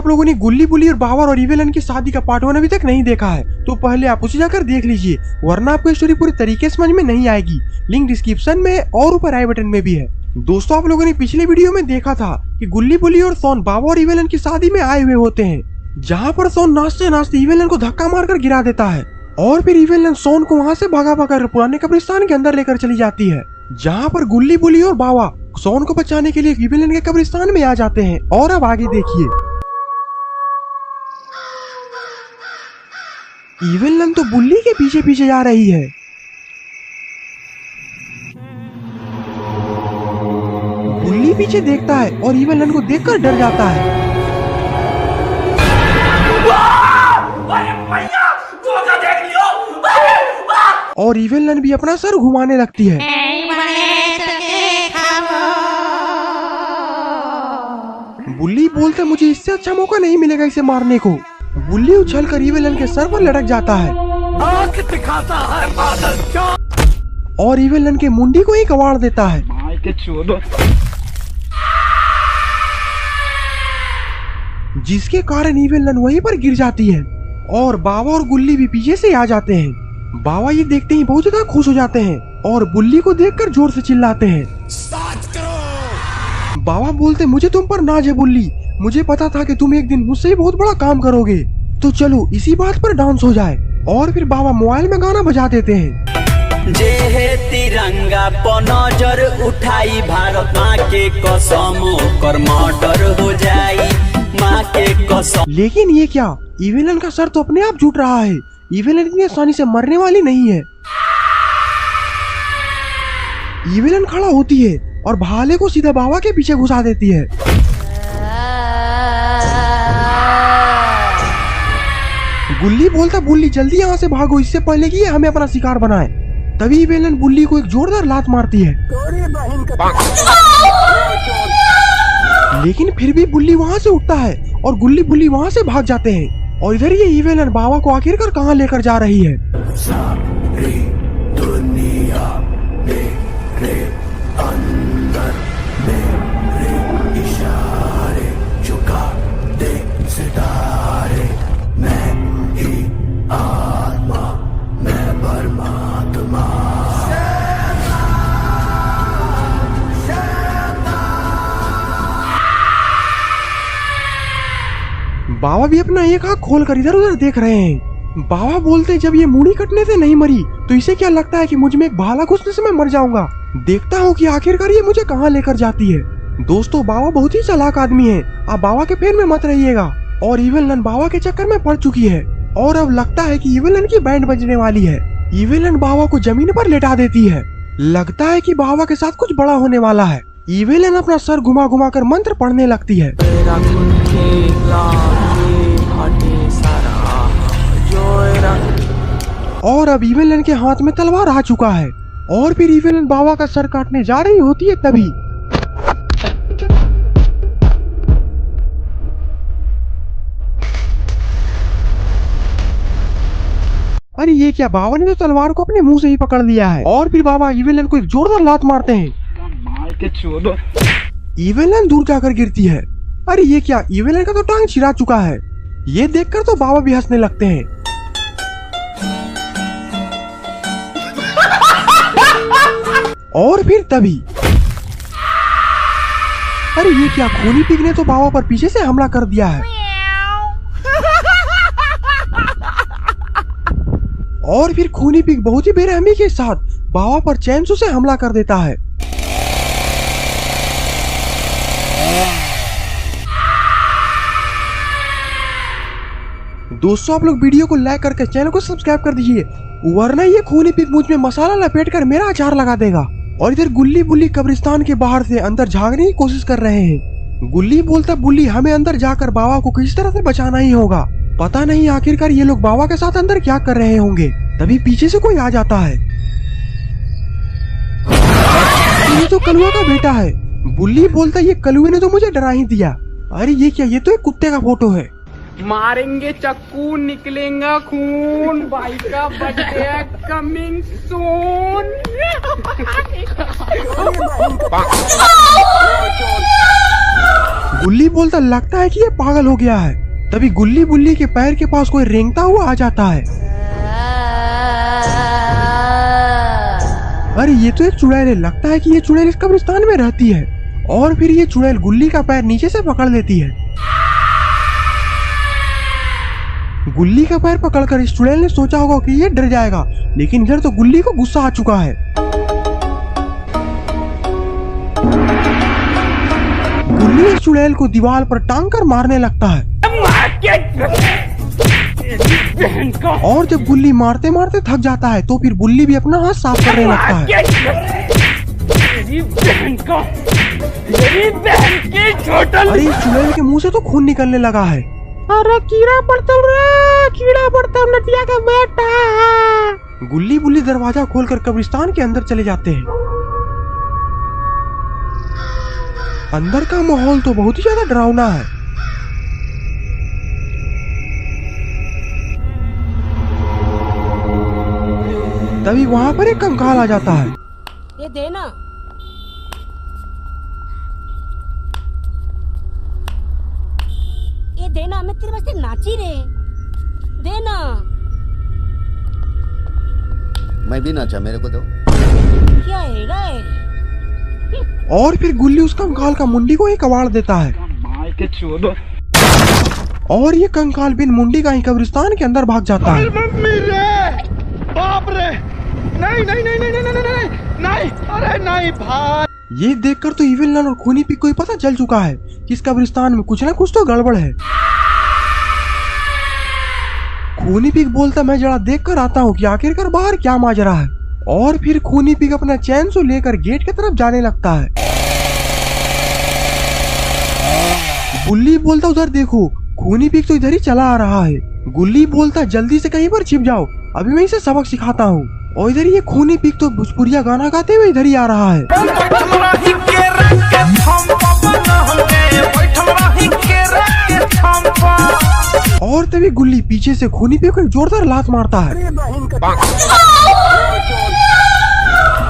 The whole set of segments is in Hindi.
आप लोगों ने गुल्ली बुल्ली और बाबर और इवेलन की शादी का पार्ट 1 अभी तक नहीं देखा है तो पहले आप उसे जाकर देख लीजिए, वरना आपको स्टोरी पूरी तरीके से समझ में नहीं आएगी। लिंक डिस्क्रिप्शन में और ऊपर आई बटन में भी है। दोस्तों, आप लोगों ने पिछले वीडियो में देखा था कि गुल्ली बुल्ली और सोन बाबर और इवेलन की शादी में आए हुए होते हैं, जहाँ पर सोन नाचते नाचते इवेलन को धक्का मारकर गिरा देता है और फिर इवेलन सोन को वहाँ से भगा भगा पुराने कब्रिस्तान के अंदर लेकर चली जाती है, जहाँ पर गुल्ली बुल्ली और बाबा सोन को बचाने के लिए इवेलन के कब्रिस्तान में आ जाते हैं। और अब आगे देखिए, इवेलन तो बुल्ली के पीछे पीछे जा रही है। बुल्ली पीछे देखता है और इवेलन को देखकर डर जाता है। और इवेलन भी अपना सर घुमाने लगती है। बुल्ली बोलते मुझे इससे अच्छा मौका नहीं मिलेगा इसे मारने को। बुल्ली उछलकर इवेलन के सर पर लटक जाता है और इवेलन के मुंडी को ही कबाड़ देता है। जिसके कारण इवेलन वहीं पर गिर जाती है और बाबा और गुल्ली भी पीछे से आ जाते हैं। बाबा ये देखते ही बहुत ज्यादा खुश हो जाते हैं और बुल्ली को देखकर जोर से चिल्लाते हैं। बाबा बोलते मुझे तुम पर नाज है बुल्ली, मुझे पता था कि तुम एक दिन मुझसे बहुत बड़ा काम करोगे, तो चलो इसी बात पर डांस हो जाए। और फिर बाबा मोबाइल में गाना बजा देते हैं। जे है तिरंगा पर नजर उठाई, भारत माँ के कसम कर मर्डर हो जाई, माँ के कसम। लेकिन ये क्या, इवेलन का सर तो अपने आप जुट रहा है। इवेलन इतनी आसानी से मरने वाली नहीं है। इवेलन खड़ा होती है और भाले को सीधा बाबा के पीछे घुसा देती है। गुल्ली बोलता बुल्ली जल्दी यहाँ से भागो, इससे पहले कि ये हमें अपना शिकार बनाए। तभी इवेलन बुल्ली को एक जोरदार लात मारती है, लेकिन फिर भी बुल्ली वहाँ से उठता है और गुल्ली बुल्ली वहाँ से भाग जाते हैं। और इधर ये इवेलन बाबा को आखिरकार कहाँ लेकर जा रही है। सारी दुनिया मेरे अंदर मेरे इशारे झुका दे सितारे, मैं ही आत्मा मैं परमात्मा। बाबा भी अपना एक आँख खोलकर इधर उधर देख रहे हैं। बाबा बोलते जब ये मुड़ी कटने से नहीं मरी तो इसे क्या लगता है कि मुझ में एक भाला घुसने से मैं मर जाऊंगा। देखता हूँ कि आखिरकार ये मुझे कहाँ लेकर जाती है। दोस्तों, बाबा बहुत ही चालाक आदमी है, आप बाबा के फेर में मत रहिएगा। और इवेलन बाबा के चक्कर में पड़ चुकी है और अब लगता है कि इवेलन की बैंड बजने वाली है। इवेलन बाबा को जमीन पर लेटा देती है। लगता है कि बाबा के साथ कुछ बड़ा होने वाला है। इवेलन अपना सर घुमा घुमा कर मंत्र पढ़ने लगती है। और अब इवेलन के हाथ में तलवार आ चुका है और फिर इवेलन बाबा का सर काटने जा रही होती है। तभी अरे ये क्या, बाबा ने तो तलवार को अपने मुंह से ही पकड़ लिया है। और फिर बाबा इवेलन को एक जोरदार लात मारते हैं। इवेलन दूर जाकर गिरती है। अरे ये क्या, इवेलन का तो टांग छिरा चुका है। ये देखकर तो बाबा भी हंसने लगते हैं। और फिर तभी अरे ये क्या, खूनी पिग ने तो बाबा पर पीछे से हमला कर दिया है। और फिर खूनी पिग बहुत ही बेरहमी के साथ बाबा पर चैनसो से हमला कर देता है। दोस्तों, आप लोग वीडियो को लाइक करके चैनल को सब्सक्राइब कर दीजिए, वरना ये खूनी पिग मुझ में मसाला लपेट कर मेरा अचार लगा देगा। और इधर गुल्ली बुल्ली कब्रिस्तान के बाहर से अंदर झांकने की कोशिश कर रहे हैं। गुल्ली बोलता बुल्ली हमें अंदर जाकर बाबा को किसी तरह से बचाना ही होगा। पता नहीं आखिरकार ये लोग बाबा के साथ अंदर क्या कर रहे होंगे। तभी पीछे से कोई आ जाता है। ये तो कलुआ का बेटा है। बुल्ली बोलता ये कलुए ने तो मुझे डरा ही दिया। अरे ये क्या, ये तो एक कुत्ते का फोटो है। मारेंगे चक्कू निकलेगा खून, भाई का बर्थडे कमिंग सून। गुल्ली बोलता लगता है कि ये पागल हो गया है। तभी गुल्ली बुल्ली के पैर के पास कोई रेंगता हुआ आ जाता है। अरे ये तो एक चुड़ैल है, लगता है कि ये चुड़ैल इस कब्रिस्तान में रहती है। और फिर ये चुड़ैल गुल्ली का पैर नीचे से पकड़ लेती है। गुल्ली का पैर पकड़कर इस चुड़ैल ने सोचा होगा कि ये डर जाएगा, लेकिन इधर तो गुल्ली को गुस्सा आ चुका है। गुल्ली इस चुड़ैल को दीवार पर टांग कर मारने लगता है। और जब गुल्ली मारते मारते थक जाता है तो फिर गुल्ली भी अपना हाथ साफ करने लगता है। अरे इस चुड़ैल के मुंह से तो खून निकलने लगा है। अरे कीड़ा पड़ता नटिया का बेटा। गुल्ली बुल्ली दरवाजा खोलकर कब्रिस्तान के अंदर चले जाते हैं। अंदर का माहौल तो बहुत ही ज्यादा डरावना है। तभी वहाँ पर एक कंकाल आ जाता है। ये देना, ये देना, मैं तेरे वास्ते नाची रे, देना। मैं भी नाचा, मेरे को दो। क्या है? और फिर गुल्ली उस कंकाल का मुंडी को ही कबाड़ देता है। और ये कंकाल बिन मुंडी का ही कब्रिस्तान के अंदर भाग जाता है। मम्मी रे, बाप रे, नहीं नहीं नहीं नहीं नहीं नहीं नहीं नहीं, अरे नहीं भाई। ये देखकर तो इविल नन और खूनी पिग को ही पता चल चुका है कि इस कब्रिस्तान में कुछ ना कुछ तो गड़बड़ है। खूनी पिग बोलता मैं जरा देख कर आता हूँ कि आखिरकार बाहर क्या माजरा है। और फिर खूनी पिग अपना चैन सो लेकर गेट की तरफ जाने लगता है। गुल्ली बोलता उधर देखो, खूनी पिग तो इधर ही चला आ रहा है। गुल्ली बोलता जल्दी से कहीं पर छिप जाओ, अभी मैं इसे सबक सिखाता हूँ। और इधर ये खूनी पिग तो भोजपुरिया गाना गाते हुए इधर ही आ रहा है। और तभी गुल्ली पीछे से खूनी पिग को एक जोरदार लात मारता है।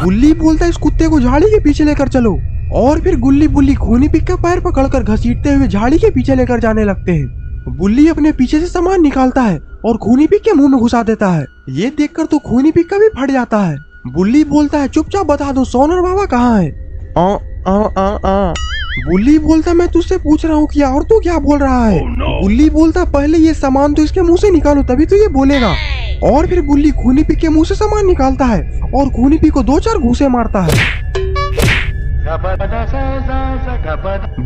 गुल्ली बोलता इस कुत्ते को झाड़ी के पीछे लेकर चलो। और फिर गुल्ली बुल्ली खूनी पिग का पैर पकड़कर घसीटते हुए झाड़ी के पीछे लेकर जाने लगते हैं। बुल्ली अपने पीछे से सामान निकालता है और खूनी पिग के मुंह में घुसा देता है। ये देखकर तो खूनी पिग का भी फट जाता है। बुल्ली बोलता है चुपचाप बता दो सोनर बाबा कहाँ है। बुल्ली बोलता मैं तुझसे पूछ रहा हूँ कि और तू क्या बोल रहा है। बुल्ली बोलता पहले ये सामान तो इसके मुंह से निकालो तभी तो ये बोलेगा। और फिर बुल्ली खूनी पिग के मुंह से सामान निकालता है और खूनी पिग को 2-4 घूंसे मारता है।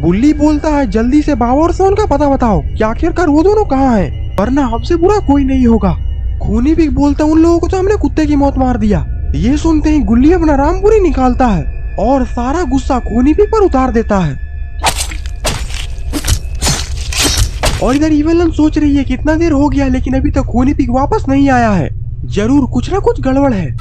बुल्ली बोलता है जल्दी से बाबा और सोन का पता बताओ कि आखिरकार वो दोनों कहाँ हैं, वरना हमसे बुरा कोई नहीं होगा। खूनी पिग बोलता उन लोगों को तो हमने कुत्ते की मौत मार दिया। ये सुनते ही गुल्ली अपना रामपुरी निकालता है और सारा गुस्सा खूनी पिग पर उतार देता है। और इधर इवेलन सोच रही है कितना देर हो गया लेकिन अभी तक खूनी पिग वापस नहीं आया है, जरूर कुछ ना कुछ गड़बड़ है।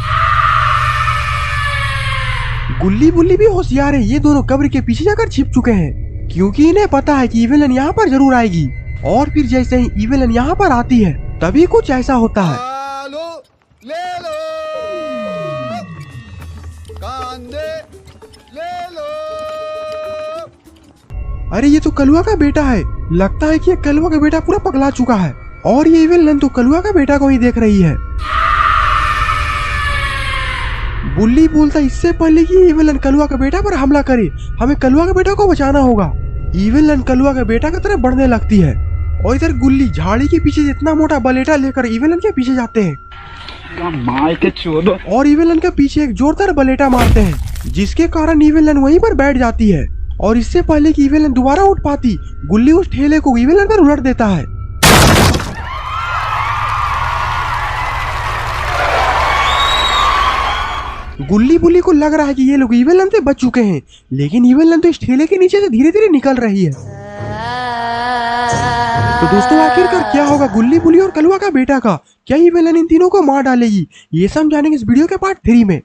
गुल्ली बुल्ली भी होशियार है, ये दोनों कब्र के पीछे जाकर छिप चुके हैं क्योंकि इन्हें पता है कि इवेलन यहाँ पर जरूर आएगी। और फिर जैसे ही इवेलन यहाँ पर आती है तभी कुछ ऐसा होता है। ले लो, कांदे ले लो। अरे ये तो कलुआ का बेटा है, लगता है कि ये कलुआ का बेटा पूरा पगला चुका है। और ये इवेलन तो कलुआ का बेटा को ही देख रही है। बुल्ली बोलता इससे पहले कि इवेलन कलुआ का बेटा पर हमला करे हमें कलुआ के बेटा को बचाना होगा। इवेलन कलुआ के बेटा की तरफ बढ़ने लगती है और इधर गुल्ली झाड़ी के पीछे इतना मोटा बलेटा लेकर इवेलन के पीछे जाते हैं और इवेलन के पीछे एक जोरदार बलेटा मारते हैं जिसके कारण इवेलन वहीं पर बैठ जाती है। और इससे पहले कि इवेलन दोबारा उठ पाती गुल्ली उस ठेले को इवेलन पर उलट देता है। गुल्ली बुल्ली को लग रहा है कि ये लोग इवेलन से बच चुके हैं, लेकिन इवेलन तो इस ठेले के नीचे से धीरे धीरे निकल रही है। तो दोस्तों आखिरकार क्या होगा गुल्ली बुल्ली और कलुआ का बेटा का, क्या इवेलन इन तीनों को मार डालेगी, ये समझानेंगे इस वीडियो के पार्ट 3 में।